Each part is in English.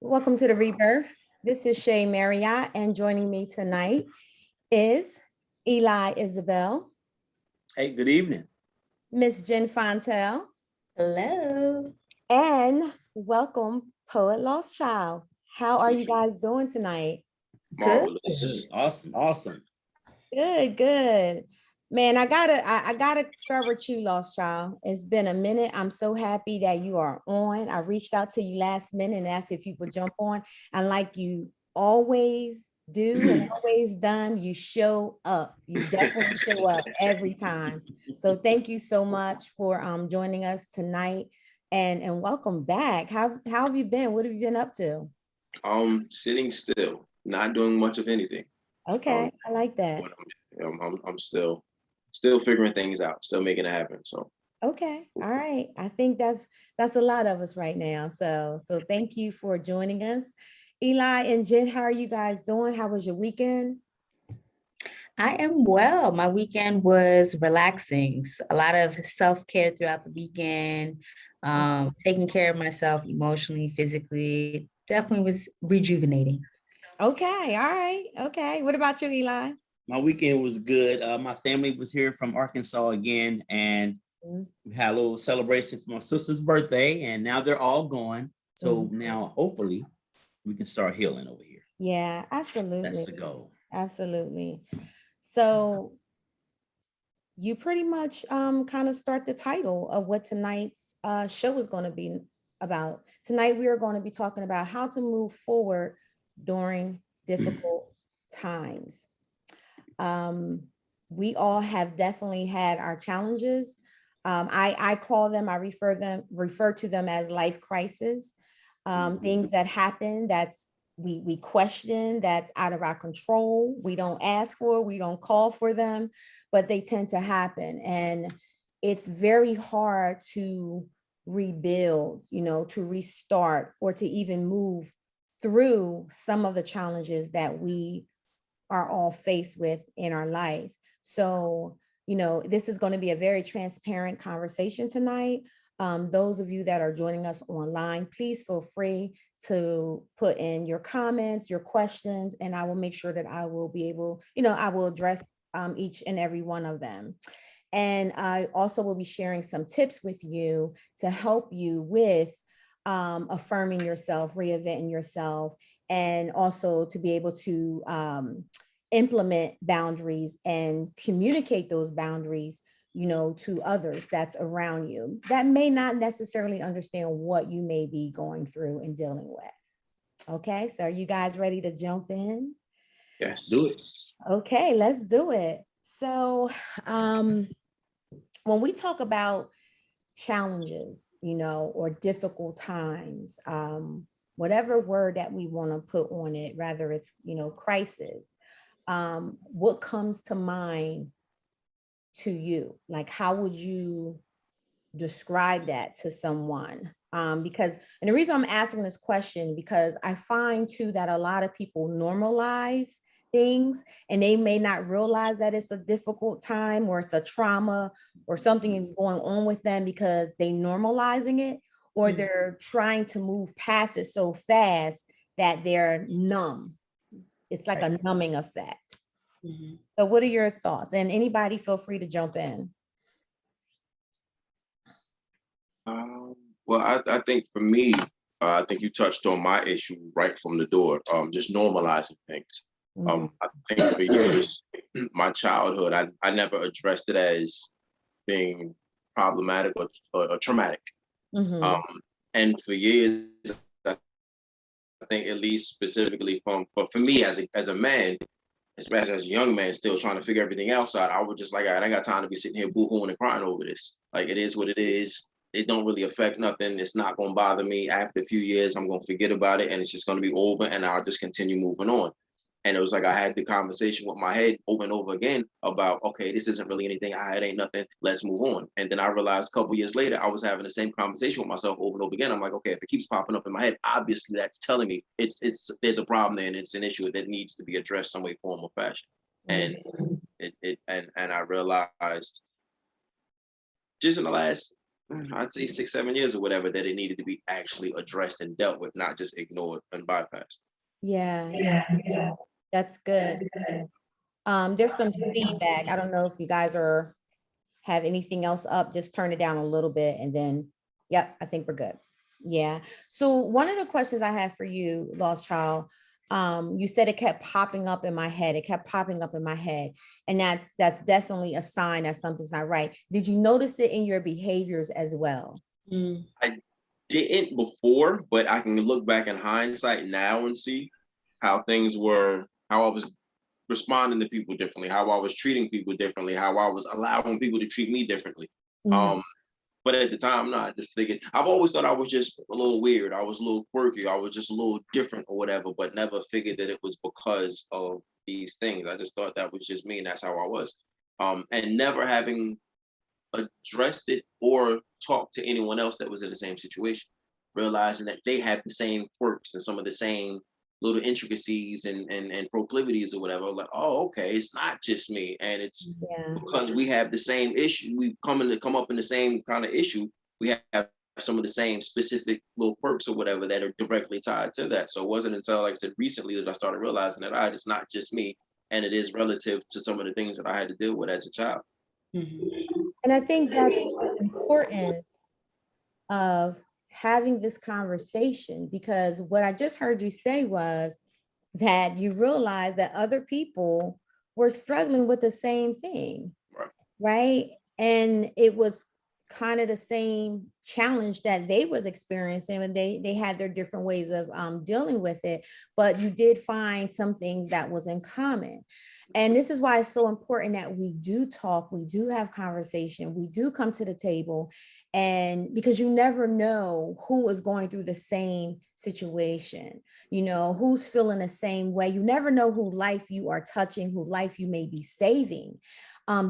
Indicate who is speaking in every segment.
Speaker 1: Welcome to the Rebirth. This is Shay Marriott, and joining me tonight is Eli Isabel,
Speaker 2: Hey, good evening.
Speaker 1: Miss Jen Fontel,
Speaker 3: Hello.
Speaker 1: and welcome Poet Lost Child. How are you guys doing tonight?
Speaker 2: Marvelous. Awesome.
Speaker 1: Good. Man, I gotta start with you, Lost Child. It's been a minute. I'm so happy that you are on. I reached out to you last minute and asked if you would jump on. And like you always do and always done, you show up. You definitely show up every time. So thank you so much for joining us tonight and welcome back. How have you been? What have you been up to?
Speaker 4: Sitting still, not doing much of anything.
Speaker 1: Okay, I like that.
Speaker 4: But I'm still figuring things out, still making it happen. So
Speaker 1: Okay. All right. I think that's a lot of us right now. So thank you for joining us. Eli and Jen, how are you guys doing? How was your weekend?
Speaker 3: I am well. My weekend was relaxing. A lot of self-care throughout the weekend, taking care of myself emotionally, physically. Definitely was rejuvenating.
Speaker 1: Okay. All right. Okay. What about you, Eli?
Speaker 2: My weekend was good. My family was here from Arkansas again, and we had a little celebration for my sister's birthday, and now they're all gone. So now, hopefully, we can start healing over here.
Speaker 1: Yeah, absolutely.
Speaker 2: That's the goal.
Speaker 1: Absolutely. So you pretty much kind of start the title of what tonight's show is going to be about. Tonight, we are going to be talking about how to move forward during difficult times. We all have definitely had our challenges. I call them, I refer to them as life crises, things that happen that's we question, that's out of our control. We don't ask for, we don't call for them, but they tend to happen. And it's very hard to rebuild, to restart or to even move through some of the challenges that we are all faced with in our life. So, this is going to be a very transparent conversation tonight. Those of you that are joining us online, please feel free to put in your comments, your questions, and I will make sure that I will be able, I will address each and every one of them. And I also will be sharing some tips with you to help you with affirming yourself, reinventing yourself, and also to be able to implement boundaries and communicate those boundaries, to others that's around you that may not necessarily understand what you may be going through and dealing with. Okay, so are you guys ready to jump in?
Speaker 4: yes,
Speaker 2: Do it.
Speaker 1: Okay, let's do it. So when we talk about challenges, or difficult times, whatever word that we want to put on it, rather it's, crisis, what comes to mind to you? Like, how would you describe that to someone? And the reason I'm asking this question, because I find too that a lot of people normalize things and they may not realize that it's a difficult time or it's a trauma or something is going on with them because they normalizing it, or they're trying to move past it so fast that they're numb. It's like a numbing effect. So what are your thoughts? And anybody feel free to jump in.
Speaker 4: Well, I think for me, I think you touched on my issue right from the door. Just normalizing things. I think for years, my childhood, I never addressed it as being problematic or traumatic. And for years, I think at least specifically but for me as a man, especially as a young man still trying to figure everything else out, I would just like, I ain't got time to be sitting here boo-hooing and crying over this. Like, it is what it is. It don't really affect nothing. It's not going to bother me. After a few years, I'm going to forget about it and it's just going to be over and I'll just continue moving on. And it was like I had the conversation with my head over and over again about, okay, this isn't really anything. It ain't nothing. Let's move on. And then I realized a couple years later, I was having the same conversation with myself over and over again. I'm like, okay, if it keeps popping up in my head, obviously that's telling me there's a problem there and it's an issue that needs to be addressed some way, form, or fashion. And and I realized just in the last I'd say 6, 7 years or whatever, that it needed to be actually addressed and dealt with, not just ignored and bypassed.
Speaker 1: Yeah, that's good. There's some feedback. I don't know if you guys have anything else up, just turn it down a little bit and then, yep, I think we're good. Yeah. So one of the questions I have for you, Lost Child, you said it kept popping up in my head. It kept popping up in my head. And that's definitely a sign that something's not right. Did you notice it in your behaviors as well?
Speaker 4: I didn't before, but I can look back in hindsight now and see how things were, how I was responding to people differently, how I was treating people differently, how I was allowing people to treat me differently.
Speaker 1: Mhm.
Speaker 4: But at the time, no, I just figured, I've always thought I was just a little weird. I was a little quirky. I was just a little different or whatever, but never figured that it was because of these things. I just thought that was just me and that's how I was. And never having addressed it or talked to anyone else that was in the same situation, realizing that they had the same quirks and some of the same little intricacies and proclivities or whatever. Like, oh, okay, it's not just me, and it's
Speaker 1: Yeah.
Speaker 4: because we have the same issue. We've come up in the same kind of issue. We have some of the same specific little quirks or whatever that are directly tied to that. So it wasn't until, like I said, recently that I started realizing that it's not just me, and it is relative to some of the things that I had to deal with as a child.
Speaker 1: And I think that's the importance of having this conversation, because what I just heard you say was that you realize that other people were struggling with the same thing,
Speaker 4: Right.
Speaker 1: right? And it was kind of the same challenge that they was experiencing, and they had their different ways of dealing with it, but you did find some things that was in common. And this is why it's so important that we do talk, we do have conversation, we do come to the table, and because you never know who is going through the same situation, you know, who's feeling the same way. You never know who life you are touching, who life you may be saving,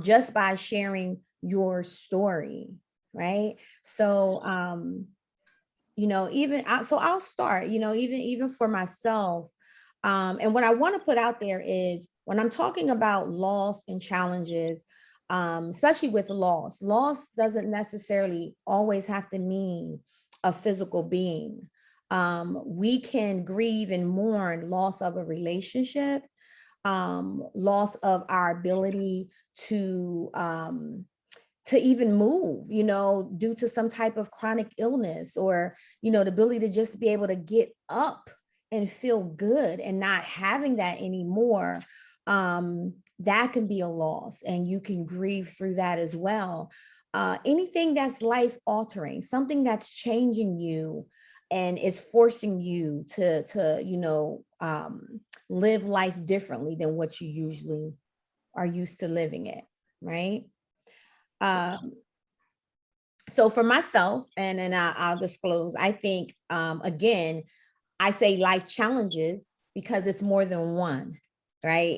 Speaker 1: just by sharing your story, right? So you know, so I'll start, you know, even for myself. And what I want to put out there is, when I'm talking about loss and challenges, especially with loss doesn't necessarily always have to mean a physical being. We can grieve and mourn loss of a relationship, loss of our ability to even move, you know, due to some type of chronic illness, or, you know, the ability to just be able to get up and feel good, and not having that anymore. That can be a loss, and you can grieve through that as well. Anything that's life altering, something that's changing you and is forcing you to you know, live life differently than what you usually are used to living it, right? Um, so for myself, and then I'll disclose, I think, again, I say life challenges because it's more than one, right?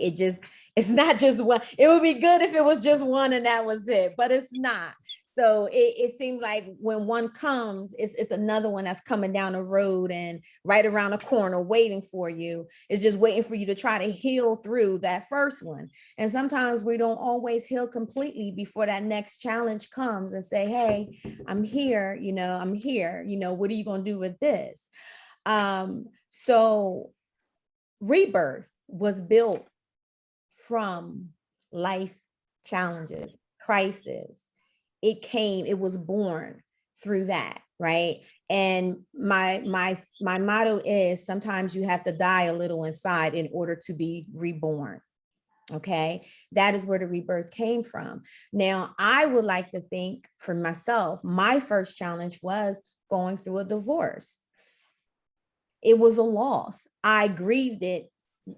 Speaker 1: It's not just one. It would be good if it was just one and that was it, but it's not. So it seems like when one comes, it's another one that's coming down the road and right around the corner waiting for you. It's just waiting for you to try to heal through that first one. And sometimes we don't always heal completely before that next challenge comes and say, hey, I'm here, you know, I'm here, you know, what are you going to do with this? So Rebirth was built from life challenges, crisis. It was born through that, right? And my motto is, sometimes you have to die a little inside in order to be reborn. Okay, that is where the rebirth came from. Now, I would like to think for myself, my first challenge was going through a divorce. It was a loss. I grieved it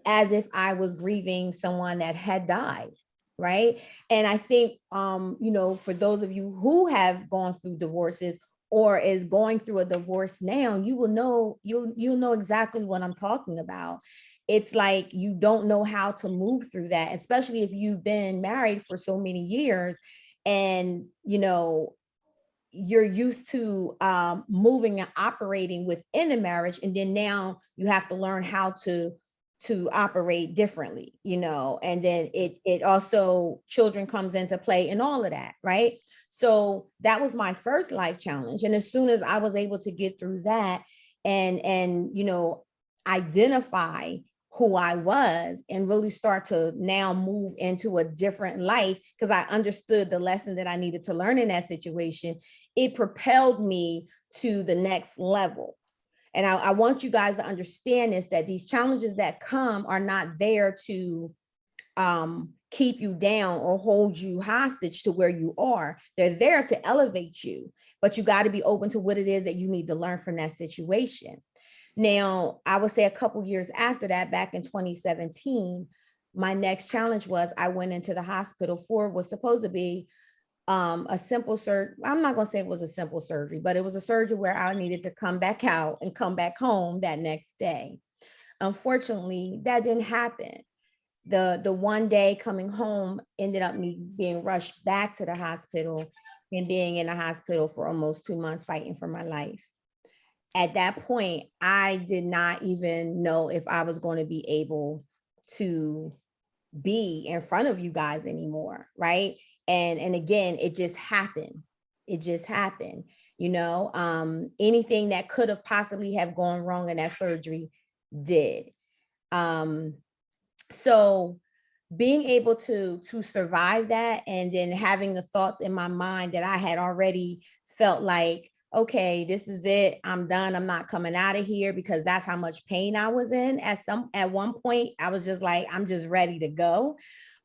Speaker 1: as if I was grieving someone that had died, right? And I think, you know, for those of you who have gone through divorces or is going through a divorce now, you will know, you'll know exactly what I'm talking about. It's like you don't know how to move through that, especially if you've been married for so many years, and you know, you're used to moving and operating within a marriage, and then now you have to learn how to to operate differently, and then it also, children comes into play in all of that, right? So that was my first life challenge. And as soon as I was able to get through that and identify who I was and really start to now move into a different life, because I understood the lesson that I needed to learn in that situation, it propelled me to the next level. And I want you guys to understand this, that these challenges that come are not there to keep you down or hold you hostage to where you are. They're there to elevate you, but you got to be open to what it is that you need to learn from that situation. Now, I would say a couple years after that, back in 2017, my next challenge was I went into the hospital for what was supposed to be a simple surgery. I'm not going to say it was a simple surgery, but it was a surgery where I needed to come back out and come back home that next day. Unfortunately, that didn't happen. The one day coming home ended up me being rushed back to the hospital and being in the hospital for almost 2 months fighting for my life. At that point, I did not even know if I was going to be able to be in front of you guys anymore, right? And again, it just happened. It just happened. Anything that could have possibly have gone wrong in that surgery did. So being able to survive that, and then having the thoughts in my mind that I had already felt like, okay, this is it, I'm done, I'm not coming out of here, because that's how much pain I was in. At one point, I was just like, I'm just ready to go.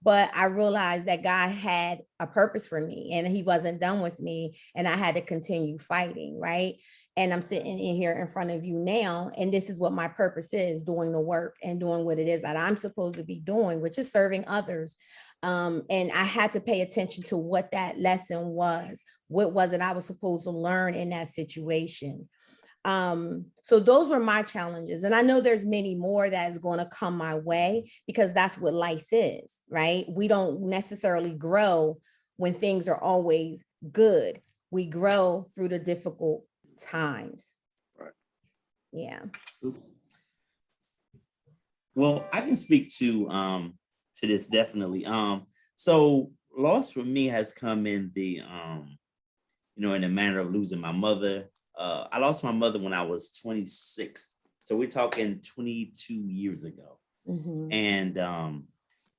Speaker 1: But I realized that God had a purpose for me and he wasn't done with me, and I had to continue fighting, right? And I'm sitting in here in front of you now, and this is what my purpose is, doing the work and doing what it is that I'm supposed to be doing, which is serving others. And I had to pay attention to what that lesson was. What was it I was supposed to learn in that situation? So those were my challenges. And I know there's many more that's going to come my way, because that's what life is, right? We don't necessarily grow when things are always good. We grow through the difficult times.
Speaker 4: Right.
Speaker 1: Yeah.
Speaker 2: Well, I can speak to this definitely. So loss for me has come in the in the manner of losing my mother. I lost my mother when I was 26. So we're talking 22 years ago.
Speaker 1: Mm-hmm.
Speaker 2: And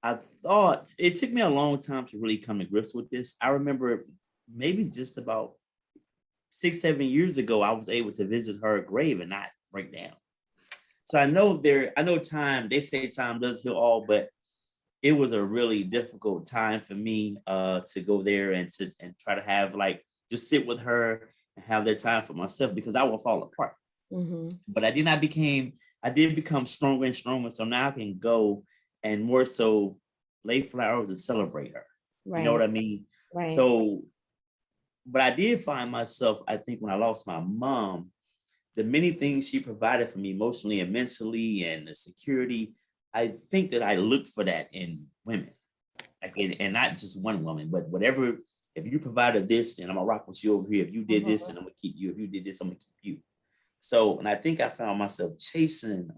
Speaker 2: I thought it took me a long time to really come to grips with this. I remember maybe just about 6-7 years ago, I was able to visit her grave and not break down. So I know time, they say time does heal all, but it was a really difficult time for me to go there and try to have just sit with her and have that time for myself, because I will fall apart.
Speaker 1: Mm-hmm.
Speaker 2: But I did become stronger and stronger. So now I can go and more so lay flowers and celebrate her.
Speaker 1: Right.
Speaker 2: You know what I mean?
Speaker 1: Right.
Speaker 2: So, but I did find myself, I think when I lost my mom, the many things she provided for me emotionally and mentally and the security, I think that I looked for that in women. And not just one woman, but whatever, if you provided this, then I'm gonna rock with you over here. If you did this, then I'm gonna keep you. If you did this, I'm gonna keep you. So, and I think I found myself chasing,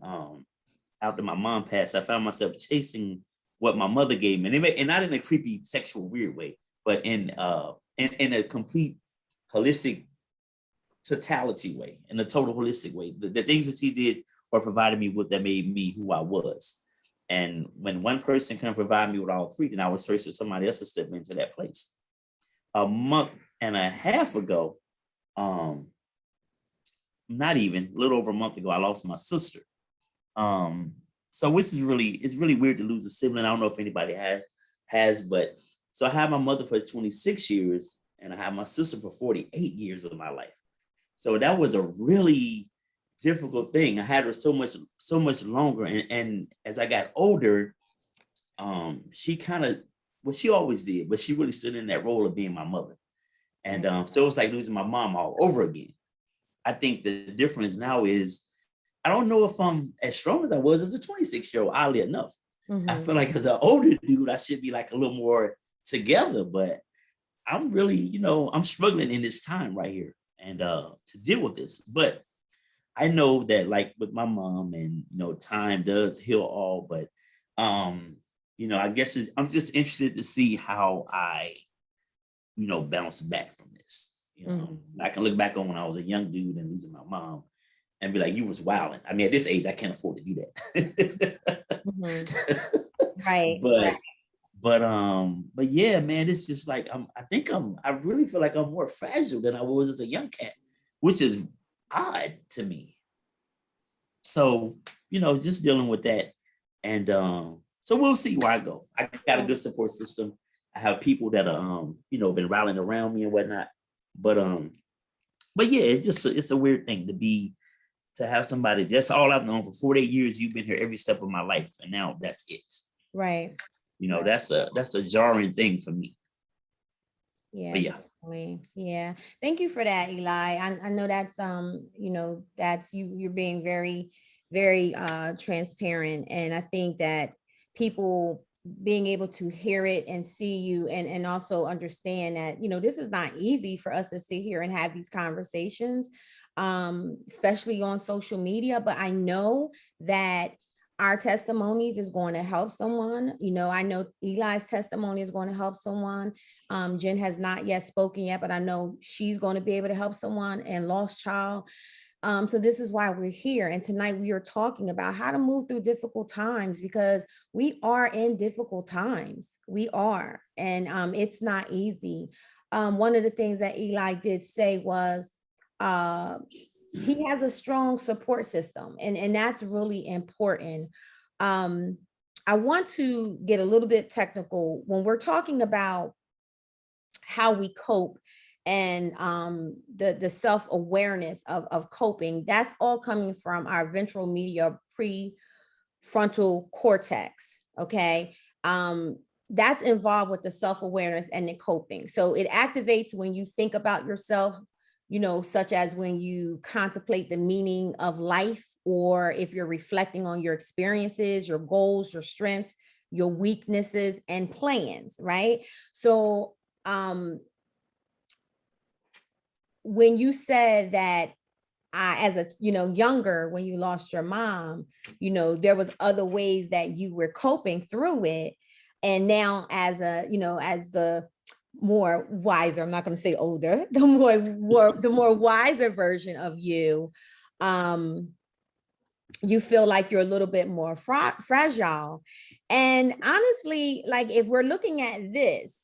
Speaker 2: after my mom passed, I found myself chasing what my mother gave me. And not in a creepy, sexual, weird way, but in a complete holistic totality way, in a total holistic way. The things that she did or provided me with that made me who I was. And when one person can provide me with all three, then I was searching for somebody else to step into that place. A month and a half ago, not even, a little over a month ago, I lost my sister. So it's really weird to lose a sibling. I don't know if anybody has, but so I had my mother for 26 years and I had my sister for 48 years of my life. So that was a really difficult thing. I had her so much longer. And as I got older, she kind of, well, she always did, but she really stood in that role of being my mother. And so it was like losing my mom all over again. I think the difference now is, I don't know if I'm as strong as I was as a 26-year-old, oddly enough. Mm-hmm. I feel like as an older dude, I should be like a little more together, but I'm really, I'm struggling in this time right here and to deal with this. But I know that like with my mom and, time does heal all, but, I guess I'm just interested to see how I, bounce back from this. I can look back on when I was a young dude and losing my mom and be like, you was wilding. I mean, at this age, I can't afford to do that.
Speaker 1: Right.
Speaker 2: But yeah, man, it's just like I really feel like I'm more fragile than I was as a young cat, which is odd to me. So, just dealing with that. And so we'll see where I go. I got a good support system. I have people that are been rallying around me and whatnot. But yeah, it's a weird thing to have somebody. That's all I've known for 48 years. You've been here every step of my life, and now that's it.
Speaker 1: Right.
Speaker 2: That's a jarring thing for me.
Speaker 1: Yeah.
Speaker 2: But yeah.
Speaker 1: Definitely. Yeah. Thank you for that, Eli. I know that's that's you're being very, very transparent. And I think that people being able to hear it and see you and also understand that, this is not easy for us to sit here and have these conversations, especially on social media. But I know that our testimonies is going to help someone. I know Eli's testimony is going to help someone. Jen has not yet spoken yet, but I know she's going to be able to help someone and lost child. So this is why we're here. And tonight we are talking about how to move through difficult times, because we are in difficult times. We are, and it's not easy. One of the things that Eli did say was, he has a strong support system, and that's really important. I want to get a little bit technical when we're talking about how we cope and the self-awareness of coping. That's all coming from our ventral media prefrontal cortex. Okay. That's involved with the self-awareness and the coping. So it activates when you think about yourself, such as when you contemplate the meaning of life, or if you're reflecting on your experiences, your goals, your strengths, your weaknesses, and plans, right? So when you said that, as a younger, when you lost your mom, there was other ways that you were coping through it, and now as the more wiser, I'm not going to say older, the more wiser version of you, you feel like you're a little bit more fragile. And honestly, like, if we're looking at this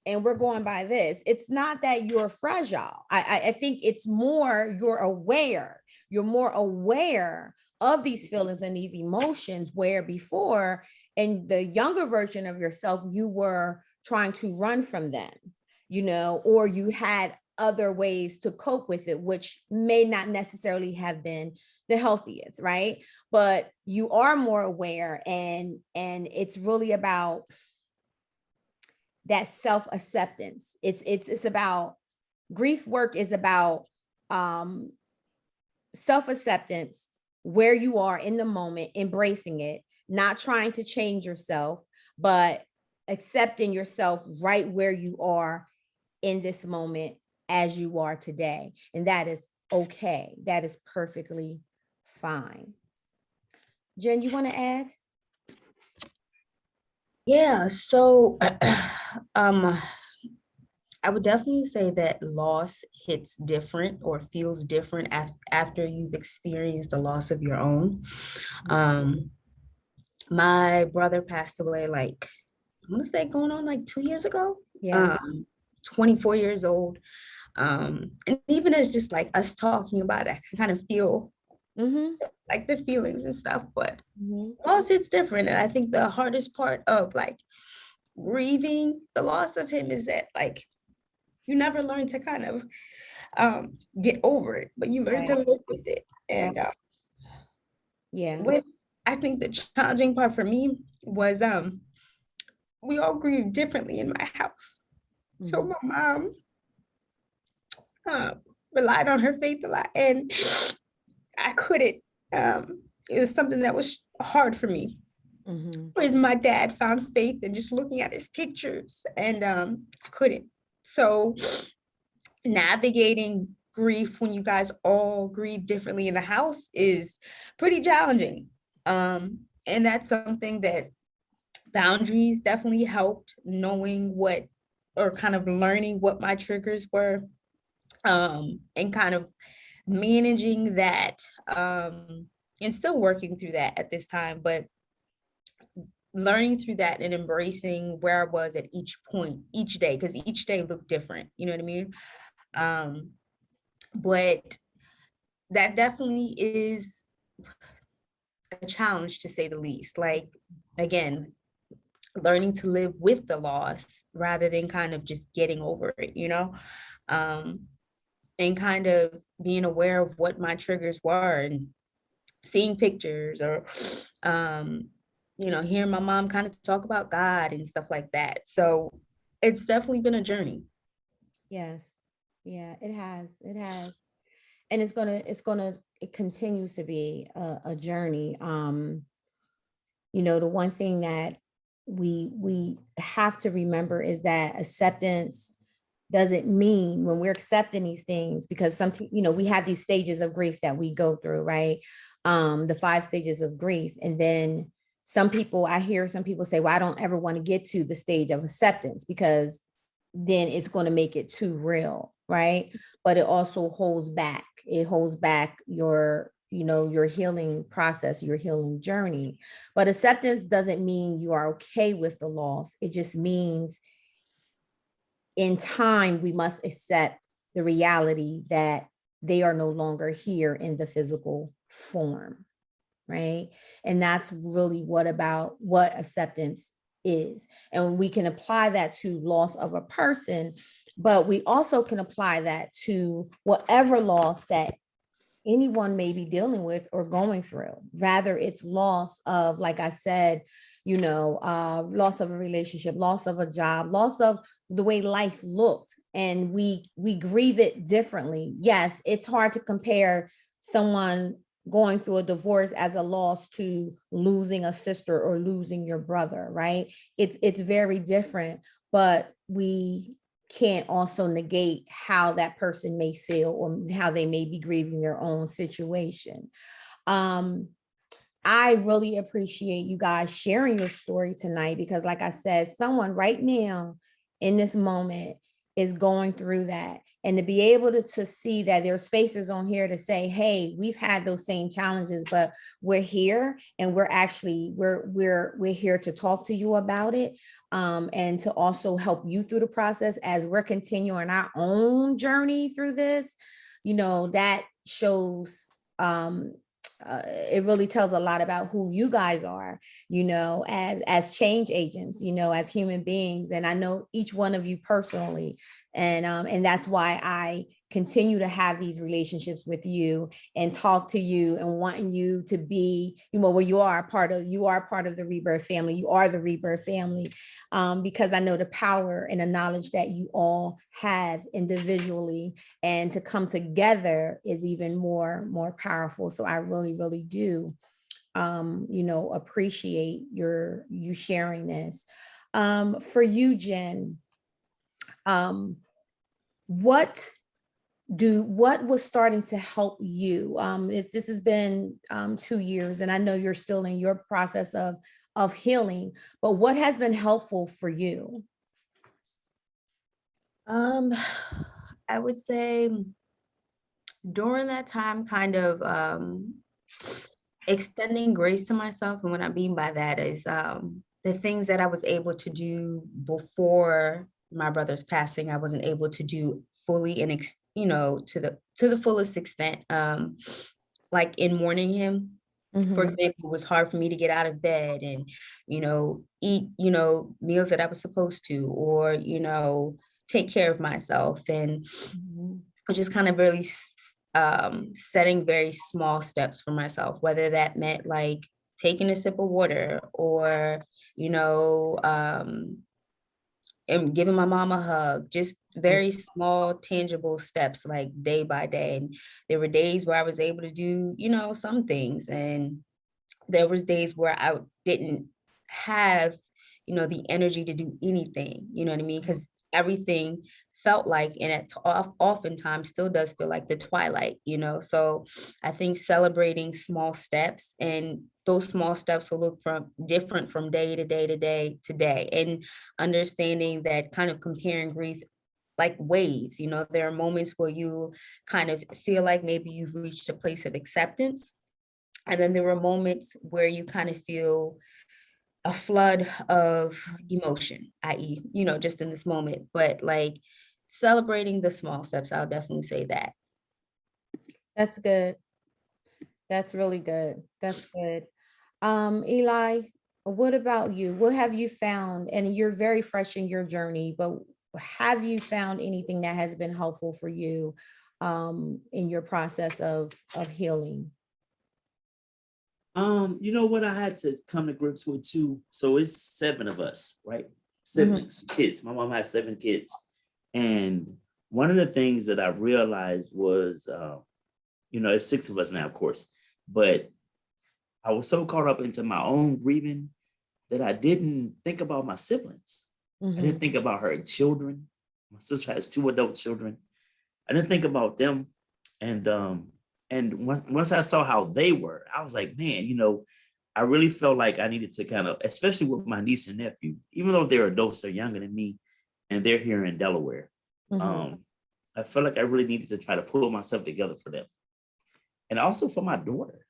Speaker 1: and we're going by this, it's not that you're fragile. I think it's more you're more aware of these feelings and these emotions, where before, in the younger version of yourself, you were trying to run from them, or you had other ways to cope with it, which may not necessarily have been the healthiest, right? But you are more aware, and it's really about that self-acceptance. It's about, grief work is about self-acceptance, where you are in the moment, embracing it, not trying to change yourself, but accepting yourself right where you are in this moment, as you are today. And that is okay. That is perfectly fine. Jen, you want to add?
Speaker 3: Yeah, so I would definitely say that loss hits different or feels different after you've experienced the loss of your own. My brother passed away, like, I want to say going on like 2 years ago.
Speaker 1: Yeah.
Speaker 3: 24 years old. And even as just like us talking about it, I can kind of feel like the feelings and stuff, but loss, it's different. And I think the hardest part of like grieving the loss of him is that, like, you never learn to kind of get over it, but you learn to live with it. And I think the challenging part for me was we all grieve differently in my house. So my mom relied on her faith a lot, and I couldn't. It was something that was hard for me. Whereas my dad found faith in just looking at his pictures, and I couldn't. So navigating grief when you guys all grieve differently in the house is pretty challenging. And that's something that boundaries definitely helped, knowing what, or kind of learning what my triggers were, and kind of managing that, and still working through that at this time, but learning through that and embracing where I was at each point, each day, because each day looked different, you know what I mean? But that definitely is a challenge, to say the least. Like, again, learning to live with the loss rather than kind of just getting over it, you know? And kind of being aware of what my triggers were, and seeing pictures, or hearing my mom kind of talk about God and stuff like that. So it's definitely been a journey.
Speaker 1: Yes. Yeah, it has. It has. And it continues to be a journey. The one thing that we have to remember is that acceptance doesn't mean, when we're accepting these things, because we have these stages of grief that we go through, right? The 5 stages of grief. And then I hear some people say, well, I don't ever want to get to the stage of acceptance, because then it's going to make it too real, right? But it also holds back. It holds back your healing process, your healing journey. But acceptance doesn't mean you are okay with the loss. It just means in time, we must accept the reality that they are no longer here in the physical form, right? And that's really what acceptance is. And we can apply that to loss of a person, but we also can apply that to whatever loss that anyone may be dealing with or going through. Rather, it's loss of, like I said, loss of a relationship, loss of a job, loss of the way life looked, and we grieve it differently. Yes, it's hard to compare someone going through a divorce as a loss to losing a sister or losing your brother, right? It's very different, but we can't also negate how that person may feel or how they may be grieving their own situation. I really appreciate you guys sharing your story tonight, because like I said, someone right now in this moment is going through that. And to be able to see that there's faces on here to say, hey, we've had those same challenges, but we're here, and we're here to talk to you about it, and to also help you through the process as we're continuing our own journey through this. That shows, it really tells a lot about who you guys are, as change agents, as human beings. And I know each one of you personally, and that's why I continue to have these relationships with you and talk to you and wanting you to be, well, you are part of the Rebirth family. You are the Rebirth family, because I know the power and the knowledge that you all have individually, and to come together is even more powerful. So I really, really do, appreciate you sharing this. For you, Jen, what was starting to help you? This has been 2 years, and I know you're still in your process of healing, but what has been helpful for you?
Speaker 3: I would say during that time, kind of extending grace to myself. And what I mean by that is the things that I was able to do before my brother's passing, I wasn't able to do fully and to the fullest extent. Like in mourning him, for example, it was hard for me to get out of bed and eat meals that I was supposed to, or take care of myself, and just kind of really setting very small steps for myself, whether that meant like taking a sip of water, or and giving my mom a hug, just very small, tangible steps, like day by day. And there were days where I was able to do, some things. And there was days where I didn't have, the energy to do anything, you know what I mean? Because everything felt like, and oftentimes still does feel like, the twilight, you know? So I think celebrating small steps, and those small steps will look different from day to day to day to day, and understanding that kind of comparing grief like waves, you know, there are moments where you kind of feel like maybe you've reached a place of acceptance. And then there were moments where you kind of feel a flood of emotion, i.e., you know, just in this moment. But like celebrating the small steps, I'll definitely say that.
Speaker 1: That's good. That's really good. That's good. Eli, what about you? What have you found? And you're very fresh in your journey, but have you found anything that has been helpful for you in your process of healing?
Speaker 2: You know what I had to come to grips with too. So it's 7 of us, right? Siblings, kids. My mom had 7 kids. And one of the things that I realized was, you know, it's 6 of us now, of course, but I was so caught up into my own grieving that I didn't think about my siblings. I didn't think about her children. My sister has 2 adult children. I didn't think about them. And once I saw how they were, I was like, man, you know, I really felt like I needed to kind of, especially with my niece and nephew, even though they're adults, they're younger than me, and they're here in Delaware. I felt like I really needed to try to pull myself together for them. And also for my daughter.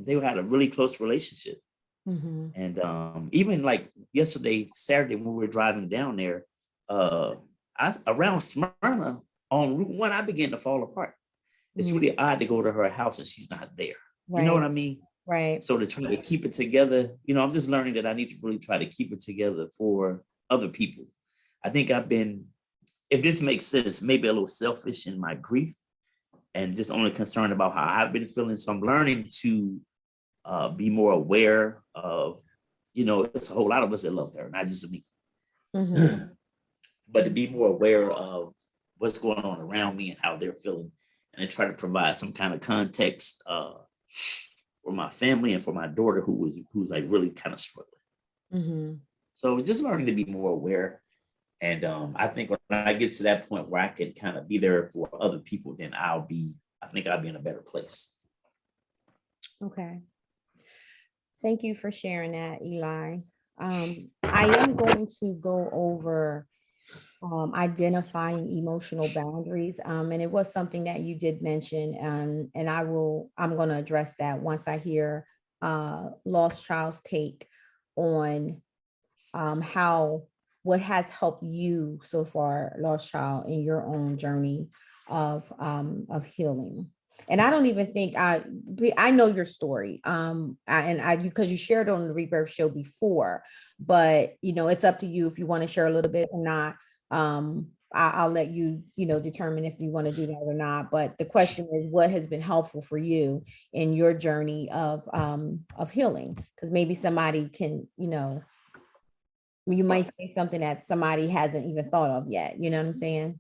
Speaker 2: They had a really close relationship. And even like yesterday, Saturday, when we were driving down there, around Smyrna on Route 1, I began to fall apart. It's really odd to go to her house and she's not there. You know what I mean?
Speaker 1: Right.
Speaker 2: So to try to keep it together, you know, I'm just learning that I need to really try to keep it together for other people. I think I've been, if this makes sense, maybe a little selfish in my grief and just only concerned about how I've been feeling. So I'm learning to be more aware of, you know, it's a whole lot of us that love her, not just me. But to be more aware of what's going on around me and how they're feeling, and to try to provide some kind of context for my family and for my daughter who's like really kind of struggling. So just learning to be more aware. And I think when I get to that point where I can kind of be there for other people, then I think I'll be in a better place.
Speaker 1: Okay. Thank you for sharing that, Eli. I am going to go over identifying emotional boundaries. And it was something that you did mention, and I'm going to address that once I hear Lost Child's take on what has helped you so far, Lost Child, in your own journey of healing. And I don't even think I know your story. Because you shared it on the Rebirth show before, but you know, it's up to you if you want to share a little bit or not. I'll let you, you know, determine if you want to do that or not. But the question is, what has been helpful for you in your journey of healing? Because maybe somebody can, you know, you might say something that somebody hasn't even thought of yet. You know what I'm saying?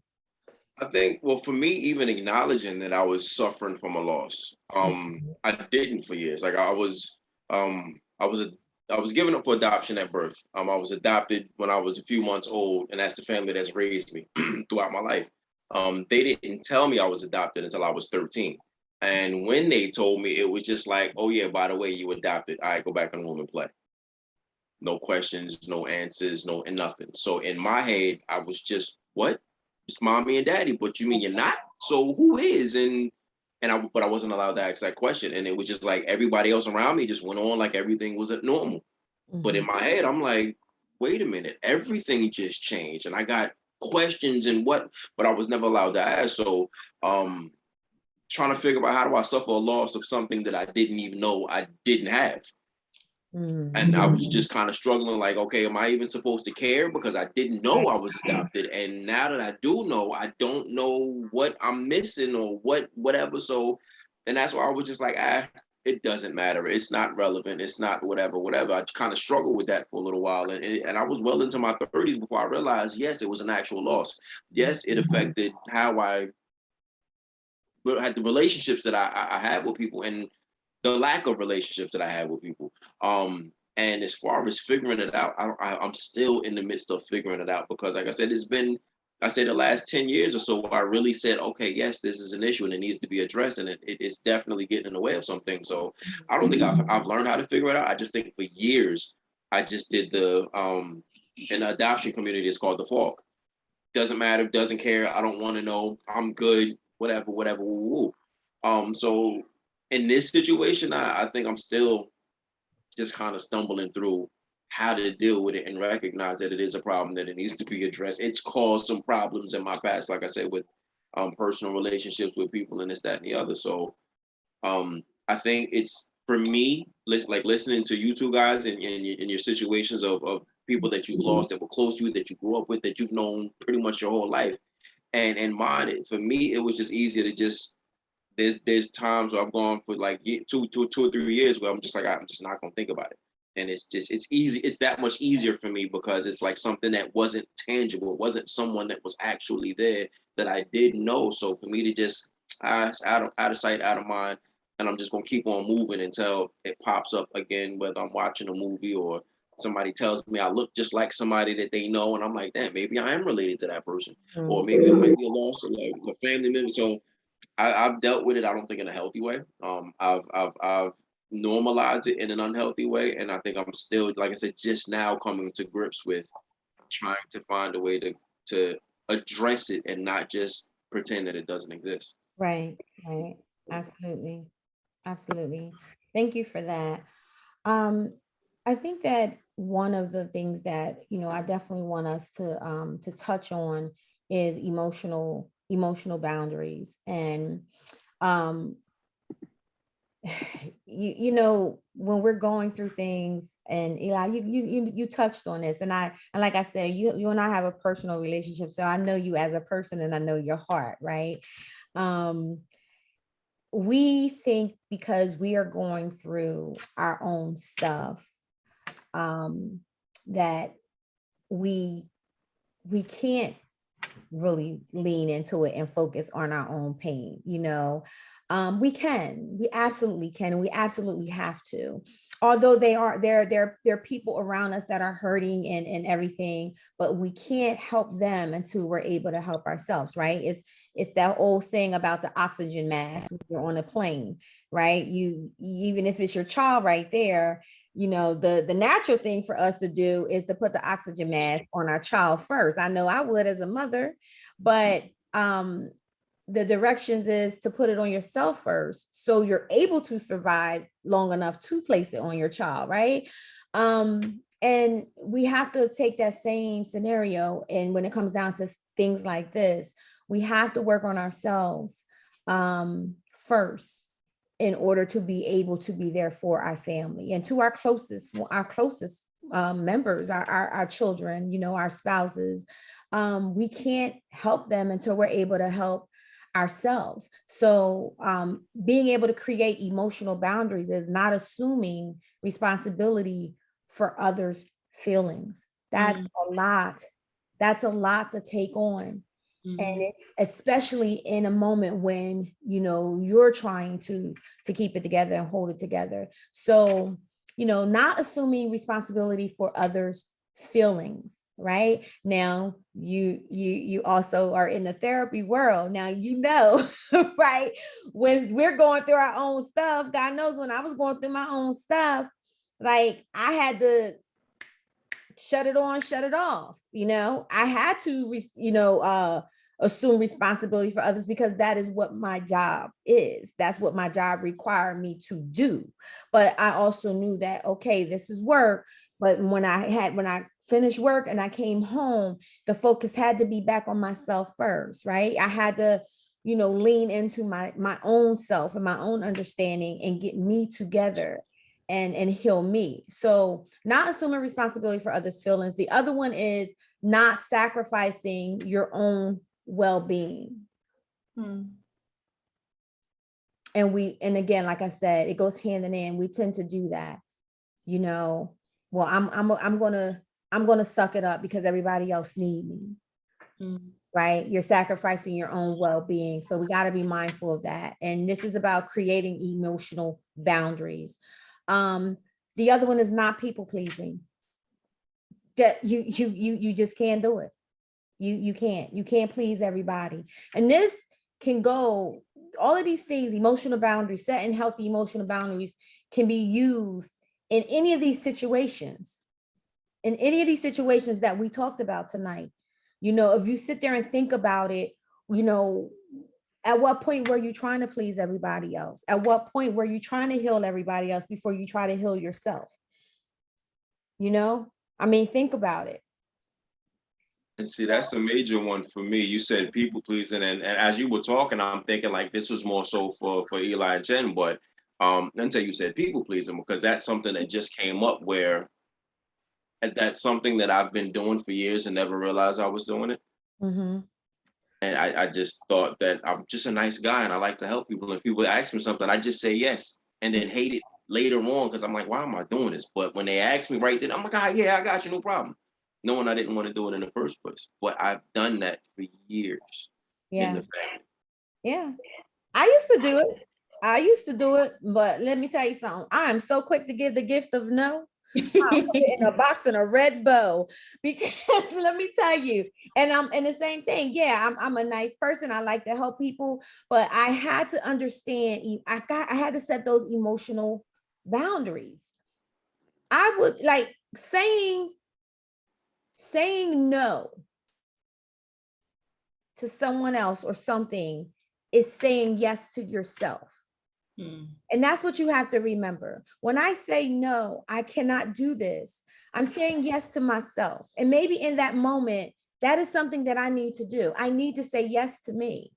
Speaker 4: I think, well, for me, even acknowledging that I was suffering from a loss, I didn't for years. Like I was given up for adoption at birth. I was adopted when I was a few months old, and that's the family that's raised me throughout my life. They didn't tell me I was adopted until I was 13. And when they told me, it was just like, oh yeah, by the way, you adopted. All right, go back in the room and play. No questions, no answers, no and nothing. So in my head, I was just, what? It's mommy and daddy, but you mean you're not? So who is? But I wasn't allowed to ask that question. And it was just like everybody else around me just went on like everything was normal. But in my head, I'm like, wait a minute, everything just changed. And I got questions but I was never allowed to ask. So trying to figure out how do I suffer a loss of something that I didn't even know I didn't have. And I was just kind of struggling, like, okay, am I even supposed to care? Because I didn't know I was adopted. And now that I do know, I don't know what I'm missing or whatever. So, and that's why I was just like, it doesn't matter. It's not relevant. It's not whatever. I kind of struggled with that for a little while. And I was well into my 30s before I realized, yes, it was an actual loss. Yes, it affected how I had the relationships that I had with people and the lack of relationships that I had with people. And as far as figuring it out, I'm still in the midst of figuring it out because, like I said, it's been I say the last 10 years or so, I really said, okay, yes, this is an issue and it needs to be addressed, and it is definitely getting in the way of some things. So I don't think I've learned how to figure it out. I just think for years I just did the in the adoption community, it's called the fork. Doesn't matter, doesn't care. I don't want to know. I'm good. Whatever, whatever. Woo, woo. So in this situation, I think I'm still just kind of stumbling through how to deal with it and recognize that it is a problem, that it needs to be addressed. It's caused some problems in my past, like I said, with personal relationships with people and this, that, and the other. So I think it's for me, like listening to you two guys in your situations of people that you've lost that were close to you, that you grew up with, that you've known pretty much your whole life. And mine, for me, it was just easier to just there's times where I've gone for like 2 or 3 years where I'm just like, I'm just not gonna think about it. And it's easy. It's that much easier for me because it's like something that wasn't tangible. It wasn't someone that was actually there that I did know. So for me to just out of sight, out of mind, and I'm just gonna keep on moving until it pops up again, whether I'm watching a movie or somebody tells me I look just like somebody that they know, and I'm like, damn, maybe I am related to that person, or maybe I might be a lost, or like a family member. So I've dealt with it. I don't think in a healthy way. I've normalized it in an unhealthy way, and I think I'm still, like I said, just now coming to grips with trying to find a way to address it and not just pretend that it doesn't exist.
Speaker 1: Right, right. Absolutely. Absolutely. Thank you for that. I think that one of the things that, I definitely want us to touch on is emotional boundaries. And um when we're going through things, and Eli, you touched on this, and like I said, you and I have a personal relationship, so I know you as a person and I know your heart, right? We think because we are going through our own stuff, that we can't really lean into it and focus on our own pain. We absolutely can, and we absolutely have to, although there are people around us that are hurting and everything, but we can't help them until we're able to help ourselves, right? It's that old saying about the oxygen mask when you're on a plane, right? You, even if it's your child right there, the natural thing for us to do is to put the oxygen mask on our child first. I know I would as a mother, but the directions is to put it on yourself first, so you're able to survive long enough to place it on your child, right? And we have to take that same scenario, and when it comes down to things like this, we have to work on ourselves first, in order to be able to be there for our family and to our closest members, our children, our spouses. We can't help them until we're able to help ourselves. So being able to create emotional boundaries is not assuming responsibility for others' feelings. That's a lot. That's a lot to take on. And it's especially in a moment when, you're trying to keep it together and hold it together. So, not assuming responsibility for others' feelings. Right now, you also are in the therapy world. Now, right, when we're going through our own stuff, God knows when I was going through my own stuff, like I had to shut it on, shut it off. I had to, assume responsibility for others, because that is what my job is. That's what my job required me to do. But I also knew that, okay, this is work. But when I finished work and I came home, the focus had to be back on myself first, right? I had to, lean into my own self and my own understanding and get me together and heal me. So not assuming responsibility for others' feelings. The other one is not sacrificing your own well-being. And again, like I said, it goes hand in hand. We tend to do that. Well, I'm gonna suck it up because everybody else need me. Right? You're sacrificing your own well-being. So we got to be mindful of that. And this is about creating emotional boundaries. The other one is not people pleasing. That you just can't do it. You can't please everybody. And this can go, all of these things, emotional boundaries, setting healthy emotional boundaries can be used in any of these situations. In any of these situations that we talked about tonight. If you sit there and think about it, at what point were you trying to please everybody else? At what point were you trying to heal everybody else before you try to heal yourself? Think about it.
Speaker 4: And see, that's a major one for me. You said people pleasing, and as you were talking, I'm thinking like this was more so for Eli and Jen, but until you said people pleasing, because that's something that just came up where that's something that I've been doing for years and never realized I was doing it.
Speaker 1: Mm-hmm.
Speaker 4: And I just thought that I'm just a nice guy and I like to help people. If people ask me something, I just say yes, and then hate it later on because I'm like, why am I doing this? But when they ask me right then, I'm like, yeah, I got you, no problem. Knowing I didn't want to do it in the first place. But I've done that for years in the family.
Speaker 1: Yeah. I used to do it, but let me tell you something. I am so quick to give the gift of no. I'll put it in a box in a red bow, because let me tell you, and the same thing. Yeah, I'm a nice person. I like to help people, but I had to understand. I had to set those emotional boundaries. I would like saying no to someone else or something is saying yes to yourself. And that's what you have to remember. When I say no, I cannot do this, I'm saying yes to myself. And maybe in that moment, that is something that I need to do. I need to say yes to me.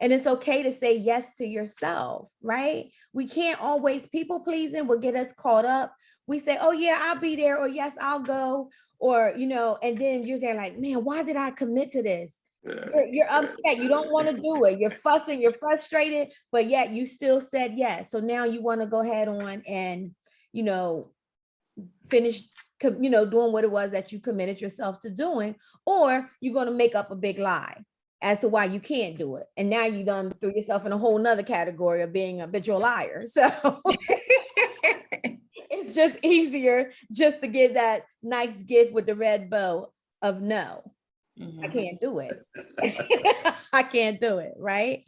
Speaker 1: And it's okay to say yes to yourself, right? We can't always, people pleasing will get us caught up. We say, oh yeah, I'll be there, or yes, I'll go, or, and then you're there like, man, why did I commit to this? You're upset. You don't want to do it. You're fussing, you're frustrated, but yet you still said yes. So now you want to go ahead on and, finish, doing what it was that you committed yourself to doing, or you're going to make up a big lie as to why you can't do it. And now you done threw yourself in a whole nother category of being a habitual liar. So it's just easier just to give that nice gift with the red bow of no. I can't do it. I can't do it, right?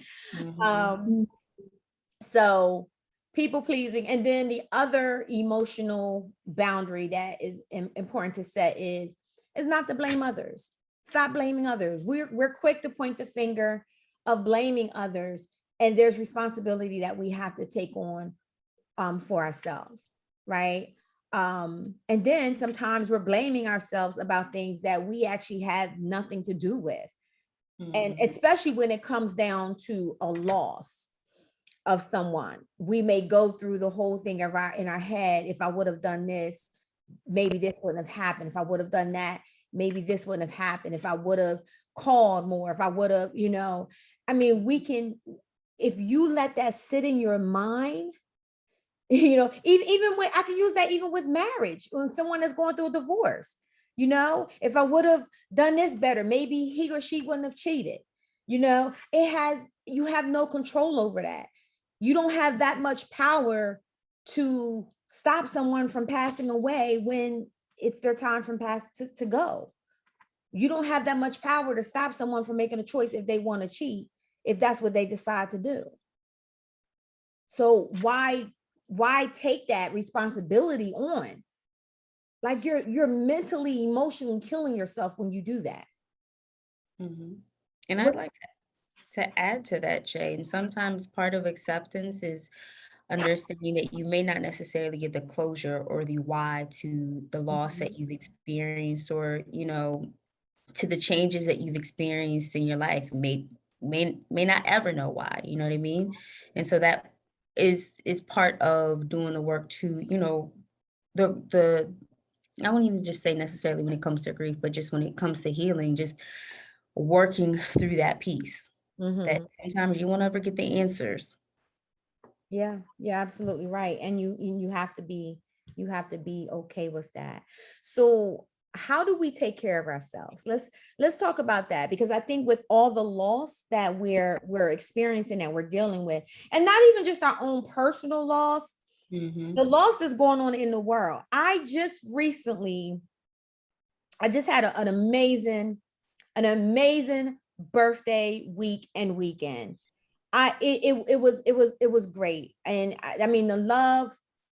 Speaker 1: So people pleasing. And then the other emotional boundary that is important to set is not to blame others. Stop blaming others. We're quick to point the finger of blaming others, and there's responsibility that we have to take on for ourselves, right? And then sometimes we're blaming ourselves about things that we actually had nothing to do with. And especially when it comes down to a loss of someone, we may go through the whole thing in our head. If I would have done this, maybe this wouldn't have happened. If I would have done that, maybe this wouldn't have happened. If I would have called more, if I would have, we can, if you let that sit in your mind, even when I can use that even with marriage, when someone is going through a divorce, if I would have done this better, maybe he or she wouldn't have cheated. You have no control over that. You don't have that much power to stop someone from passing away when it's their time to go. You don't have that much power to stop someone from making a choice if they want to cheat, if that's what they decide to do. So why take that responsibility on? Like you're mentally, emotionally killing yourself when you do that.
Speaker 3: And I'd like to add to that, Shay. And sometimes part of acceptance is understanding that you may not necessarily get the closure or the why to the loss that you've experienced, or, to the changes that you've experienced in your life. May not ever know why, you know what I mean? And so that is part of doing the work to, the I won't even just say necessarily when it comes to grief, but just when it comes to healing, just working through that piece. That sometimes you won't ever get the answers.
Speaker 1: Yeah, you're absolutely right. And you have to be okay with that. So how do we take care of ourselves? Let's talk about that, because I think with all the loss that we're experiencing, that we're dealing with, and not even just our own personal loss, the loss that's going on in the world. I just had an amazing an amazing birthday week and weekend. It was great. And I mean, the love,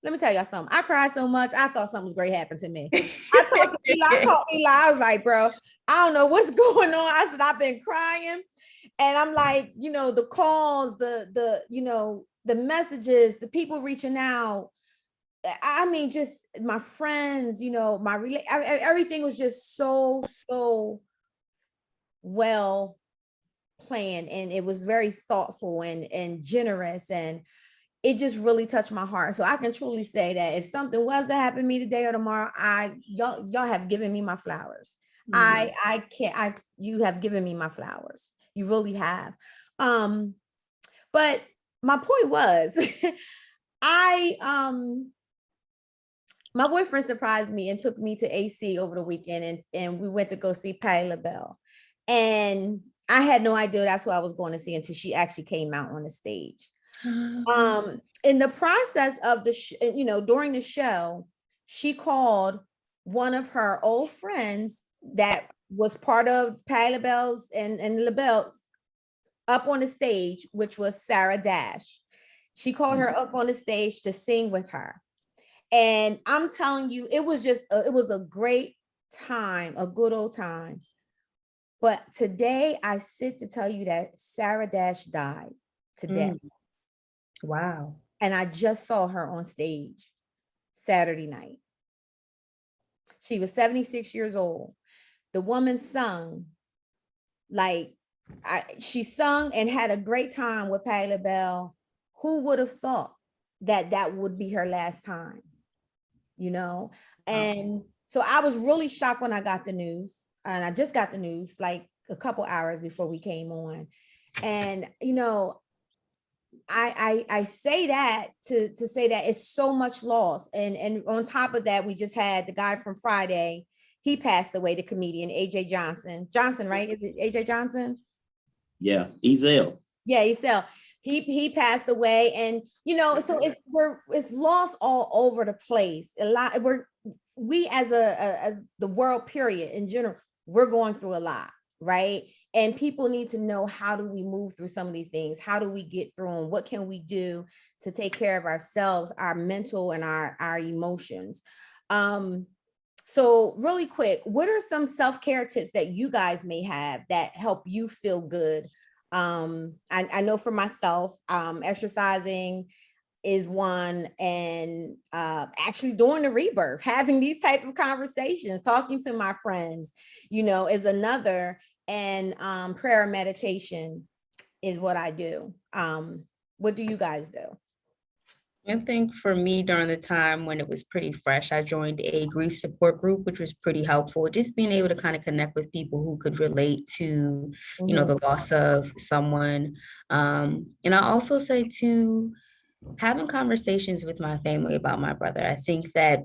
Speaker 1: let me tell y'all something. I cried so much. I thought something was great happened to me. I talked to Eli, I called Eli. I was like, bro, I don't know what's going on. I said, I've been crying. And I'm like, you know, the calls, you know, the messages, the people reaching out. I mean, just my friends, you know, everything was just so well planned, and it was very thoughtful and generous, and it just really touched my heart. So I can truly say that if something was to happen to me today or tomorrow, y'all have given me my flowers. You have given me my flowers. You really have. But my point was, my boyfriend surprised me and took me to AC over the weekend, and we went to go see Patti LaBelle. And I had no idea that's who I was going to see until she actually came out on the stage. In the process of during the show, she called one of her old friends that was part of Patti LaBelle's and LaBelle up on the stage, which was Sarah Dash. She called her up on the stage to sing with her. And I'm telling you, it was a great time, a good old time. But today I sit to tell you that Sarah Dash died today.
Speaker 3: Wow.
Speaker 1: And I just saw her on stage Saturday night. She was 76 years old. The woman sung she sung and had a great time with Patti LaBelle. Who would have thought that would be her last time, you know? And so I was really shocked when I got the news, and I just got the news like a couple hours before we came on. And, you know, I say that to say that it's so much loss. And on top of that, we just had the guy from Friday. He passed away, the comedian, AJ Johnson, right? Is it AJ Johnson?
Speaker 2: Yeah, Ezel.
Speaker 1: Yeah, Ezel. He passed away, and you know, so it's lost all over the place. A lot. We as the world period in general, we're going through a lot, right? And people need to know, how do we move through some of these things? How do we get through them? What can we do to take care of ourselves, our mental and our emotions? So really quick, what are some self-care tips that you guys may have that help you feel good? I know for myself, exercising is one, and actually doing the rebirth, having these type of conversations, talking to my friends, you know, is another. And prayer and meditation is what I do. What do you guys do?
Speaker 3: I think for me, during the time when it was pretty fresh, I joined a grief support group, which was pretty helpful. Just being able to kind of connect with people who could relate to, you know, the loss of someone. And I also say to having conversations with my family about my brother. I think that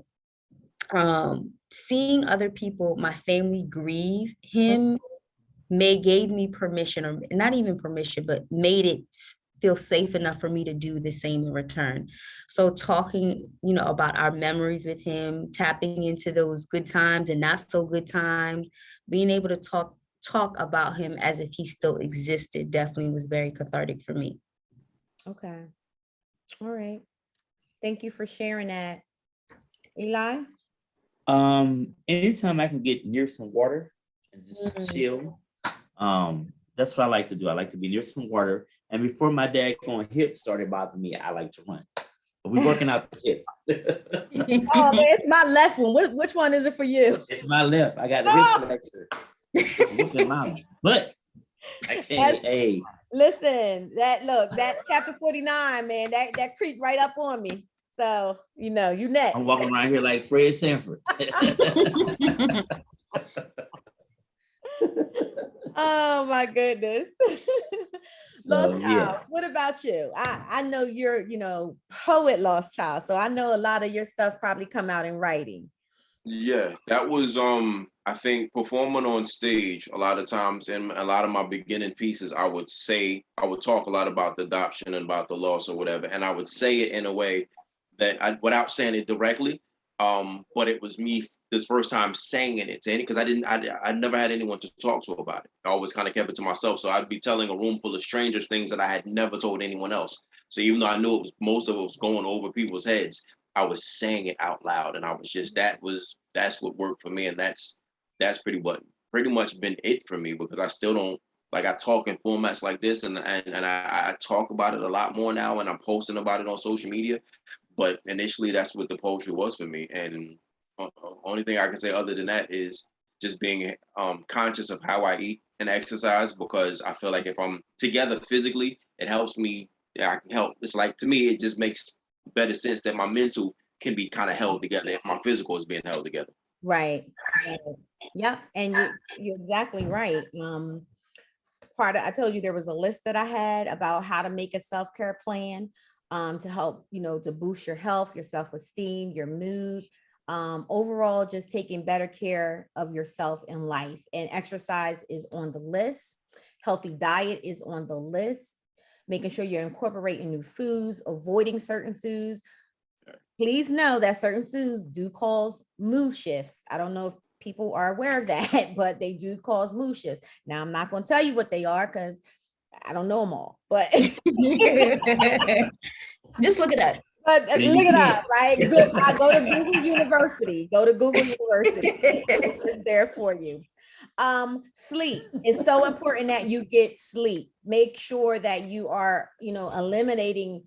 Speaker 3: seeing other people, my family, grieve him gave me permission, or not even permission, but made it feel safe enough for me to do the same in return. So talking, you know, about our memories with him, tapping into those good times and not so good times, being able to talk about him as if he still existed, definitely was very cathartic for me.
Speaker 1: Okay. All right. Thank you for sharing that. Eli?
Speaker 2: Anytime I can get near some water and just chill, that's what I like to do. I like to be near some water. And before my daggone hip started bothering me, I like to run. But we're working out the hip.
Speaker 1: Oh man, it's my left one. Which one is it for you?
Speaker 2: It's my left. I got the hip flexor. It's working out. But I can't. Hey,
Speaker 1: listen, that chapter 49, man, that creeped right up on me. So, you know, you next.
Speaker 2: I'm walking around here like Fred Sanford.
Speaker 1: Oh my goodness.
Speaker 2: So,
Speaker 1: Lost
Speaker 2: yeah.
Speaker 1: Child, what about you? I know you're, you know, poet Lost Child. So I know a lot of your stuff probably come out in writing.
Speaker 4: Yeah, that was I think performing on stage a lot of times in a lot of my beginning pieces, I would talk a lot about the adoption and about the loss or whatever, and I would say it in a way that without saying it directly, but it was me this first time saying it to any, because I never had anyone to talk to about it. I always kind of kept it to myself. So I'd be telling a room full of strangers things that I had never told anyone else. So even though I knew most of it was going over people's heads, I was saying it out loud, and I was just that's what worked for me, and that's pretty much been it for me, because I still don't, like, I talk in formats like this, and I talk about it a lot more now, and I'm posting about it on social media. But initially, that's what the poetry was for me, and only thing I can say other than that is just being conscious of how I eat and exercise, because I feel like if I'm together physically, it helps me. Yeah, I can help. It's like, to me, it just makes better sense that my mental can be kind of held together if my physical is being held together.
Speaker 1: Right. Right. Yeah, and you're exactly right. I told you there was a list that I had about how to make a self-care plan to help, to boost your health, your self-esteem, your mood, overall, just taking better care of yourself in life. And exercise is on the list. Healthy diet is on the list. Making sure you're incorporating new foods, avoiding certain foods. Please know that certain foods do cause mood shifts. I don't know if people are aware of that, but they do cause mood shifts. Now, I'm not going to tell you what they are because I don't know them all, but
Speaker 3: Just look it up.
Speaker 1: but
Speaker 2: Then
Speaker 1: look
Speaker 2: you
Speaker 1: it
Speaker 2: can't.
Speaker 1: up, right? Good. I go to Google University. Go to Google University. It's there for you. Sleep is so important that you get sleep. Make sure that you are, eliminating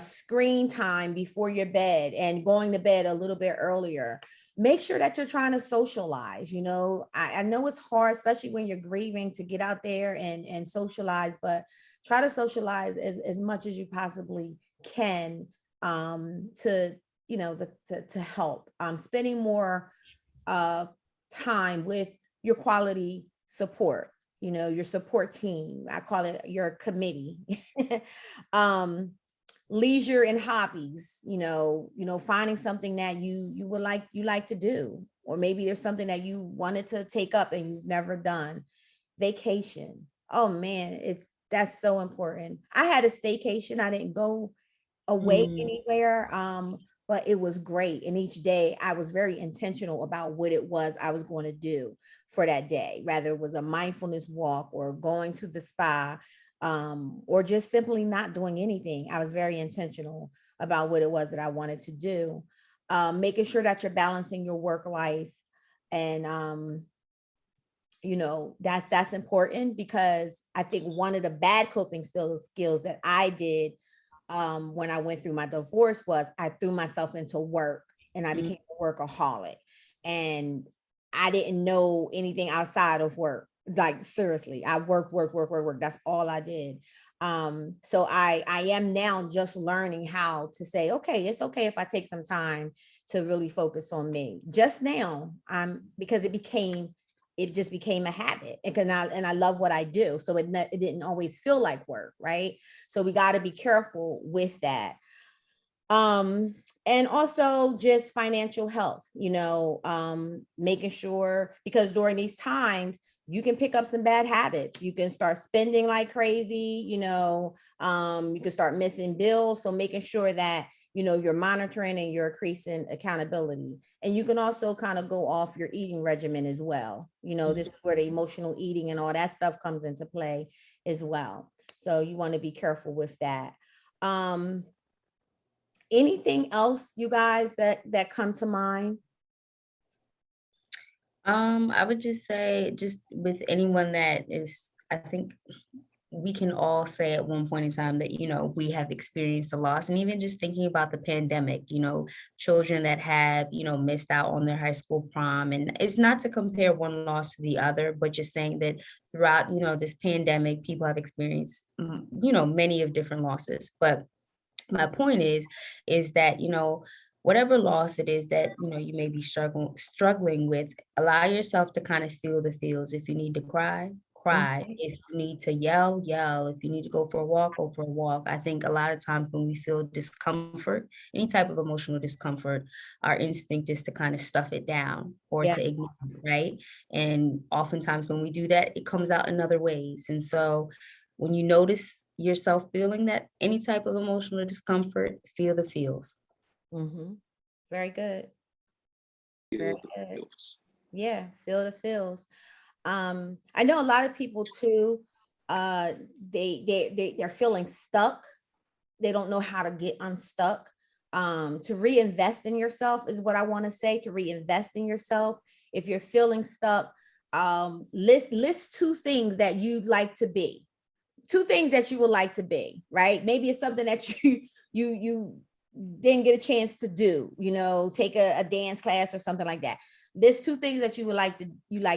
Speaker 1: screen time before your bed and going to bed a little bit earlier. Make sure that you're trying to socialize. I know it's hard, especially when you're grieving, to get out there and socialize, but try to socialize as much as you possibly can to to help. Spending more time with your quality support, your support team. I call it your committee. Leisure and hobbies, finding something that you like to do, or maybe there's something that you wanted to take up and you've never done. Vacation. Oh man, that's so important. I had a staycation. I didn't go away anywhere, but it was great. And each day I was very intentional about what it was I was going to do for that day, rather it was a mindfulness walk or going to the spa, or just simply not doing anything. I was very intentional about what it was that I wanted to do. Making sure that you're balancing your work life, and that's important, because I think one of the bad coping skills that I did when I went through my divorce was I threw myself into work, and I became a workaholic, and I didn't know anything outside of work. Like, seriously, I work. That's all I did. So I am now just learning how to say, okay, it's okay if I take some time to really focus on me. Just now, because it just became a habit, and I love what I do. So it didn't always feel like work, right? So we got to be careful with that. And also just financial health, making sure, because during these times, you can pick up some bad habits. You can start spending like crazy, you can start missing bills. So making sure that, you're monitoring and you're increasing accountability. And you can also kind of go off your eating regimen as well. This is where the emotional eating and all that stuff comes into play as well. So you want to be careful with that. Anything else, you guys, that come to mind?
Speaker 3: I would just say, just with anyone that is, I think we can all say at one point in time that, we have experienced a loss. And even just thinking about the pandemic, children that have, missed out on their high school prom. And it's not to compare one loss to the other, but just saying that throughout, this pandemic, people have experienced, many of different losses. But my point is that, whatever loss it is that, you may be struggling with, allow yourself to kind of feel the feels. If you need to cry, cry. If you need to yell, yell. If you need to go for a walk, go for a walk. I think a lot of times when we feel discomfort, any type of emotional discomfort, our instinct is to kind of stuff it down or
Speaker 1: Yeah.
Speaker 3: to ignore it, right? And oftentimes when we do that, it comes out in other ways. And so when you notice yourself feeling that any type of emotional discomfort, feel the feels.
Speaker 1: Very good. Very
Speaker 4: Feel the
Speaker 1: good.
Speaker 4: feels.
Speaker 1: Yeah, feel the feels. I know a lot of people too, they're feeling stuck. They don't know how to get unstuck. To reinvest in yourself is what I want to say, to reinvest in yourself. If you're feeling stuck, list two things that you'd like to be, two things that you would like to be, right? Maybe it's something that you didn't get a chance to do, take a dance class or something like that. List two things that you like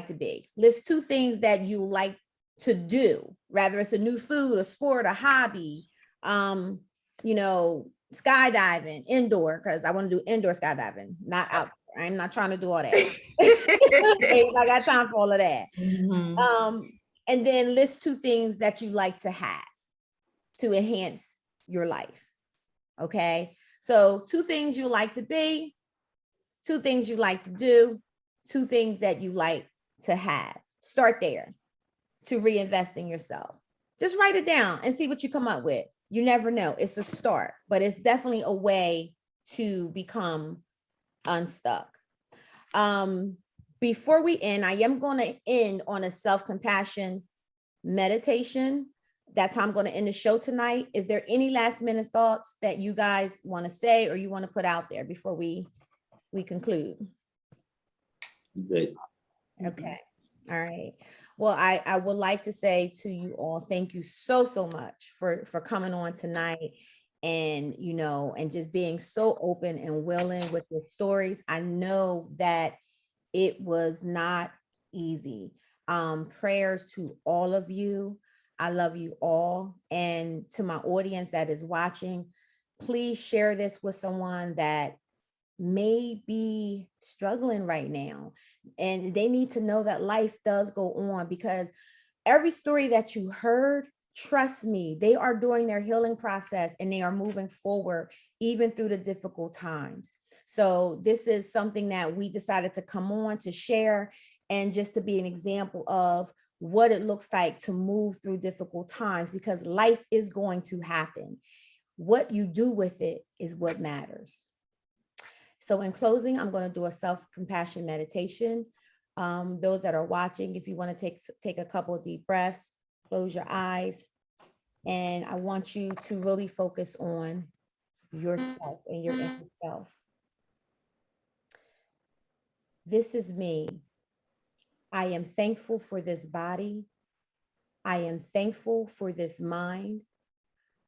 Speaker 1: to be. List two things that you like to do, rather it's a new food, a sport, a hobby, skydiving indoor, because I want to do indoor skydiving, not out. I'm not trying to do all that. I got time for all of that. And then list two things that you like to have to enhance your life. Okay. So two things you like to be, two things you like to do, two things that you like to have. Start there to reinvest in yourself. Just write it down and see what you come up with. You never know. It's a start, but it's definitely a way to become unstuck. Before we end, I am going to end on a self-compassion meditation. That's how I'm going to end the show tonight. Is there any last minute thoughts that you guys want to say or you want to put out there before we conclude?
Speaker 2: Good.
Speaker 1: Okay. All right. Well, I would like to say to you all, thank you so much for coming on tonight and, and just being so open and willing with your stories. I know that it was not easy. Prayers to all of you. I love you all. And to my audience that is watching, please share this with someone that may be struggling right now. And they need to know that life does go on, because every story that you heard, trust me, they are doing their healing process and they are moving forward even through the difficult times. So this is something that we decided to come on to share and just to be an example of what it looks like to move through difficult times, because life is going to happen. What you do with it is what matters. So in closing, I'm going to do a self-compassion meditation. Those that are watching, if you want to take a couple of deep breaths, close your eyes. And I want you to really focus on yourself and your inner self. This is me. I am thankful for this body. I am thankful for this mind.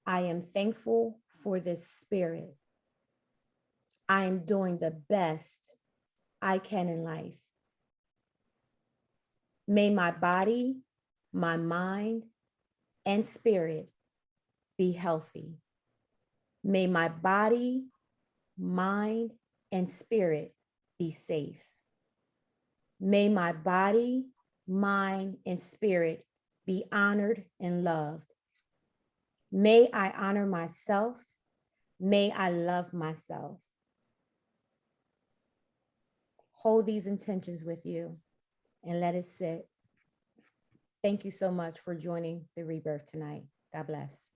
Speaker 1: I am thankful for this spirit. I am doing the best I can in life. May my body, my mind, and spirit be healthy. May my body, mind, and spirit be safe. May my body, mind, and spirit be honored and loved. May I honor myself. May I love myself. Hold these intentions with you and let it sit. Thank you so much for joining the Rebirth tonight. God bless.